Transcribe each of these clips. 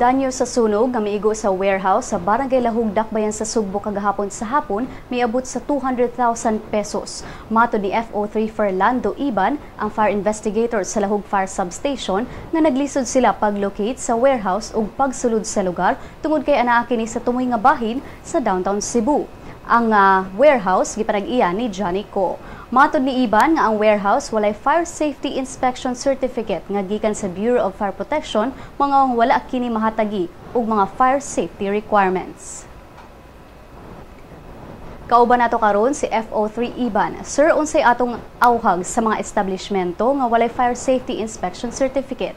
Danyo sa sunog nga miigo sa warehouse sa Barangay Lahug, Dakbayan sa Sugbo kagahapon sa hapon miabot sa 200,000 pesos. Mato ni FO3 Fernando Iban, ang fire investigator sa Lahug Fire Substation, nga naglisod sila pag-locate sa warehouse ug pagsulod sa lugar tungod kay anaa kini sa tumoy nga bahin sa downtown Cebu. Ang warehouse gipanag-iya ni Johnny Co. Matod ni Iban nga ang warehouse walay fire safety inspection certificate nga gikan sa Bureau of Fire Protection mga wala kini mahatagi ug mga fire safety requirements. Kauban nato karon si FO3 Iban. Sir, unsay atong awhag sa mga establishmento nga walay fire safety inspection certificate?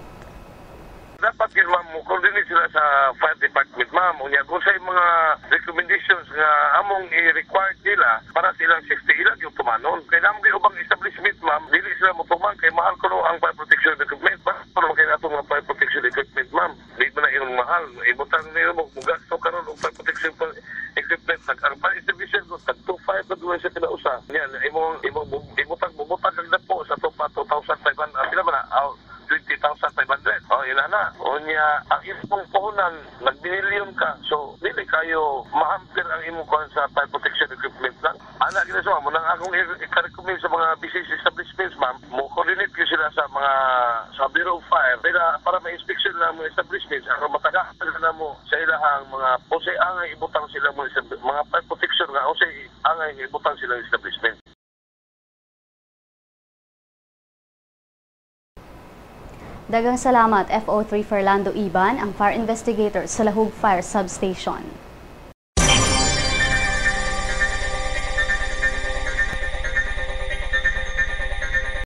Dapat yun, ma'am, coordinate sila sa fire department, ma'am. Unya, kung sa mga recommendations nga among i-required nila para silang safety ilag yung tumanon. Kaya naman kayo bang establishment, ma'am, dili sila mo tuman kay mahal ko no ang fire protection equipment. Para kayo nato mga fire protection equipment, ma'am. Di ba na yung mahal? Ibutang nila mo, mugasto karon og fire protection equipment. Ang fire exhibition ko, tag-2.5 na doon sa pinausa. Yan, ibutang kagda po sa 2,500. Sila ba na? 20,500. Ilan na. Unya, ang imong puhunan, nag-million ka. So, dili kayo mahampir ang imong kuhan sa fire protection equipment lang. Ana, gina sa ma'am, nang akong i-recommend sa mga business establishments, ma'am, mo coordinate ko sila sa Bureau of Fire para ma-inspection na mga establishments. Ang matagahan na mo sa ilahang mga usay angay ibutang sila mga fire protection nga usay angay ibutang sila establishment. Daghang salamat FO3 Fernando Iban, ang fire investigator sa Lahug Fire Substation.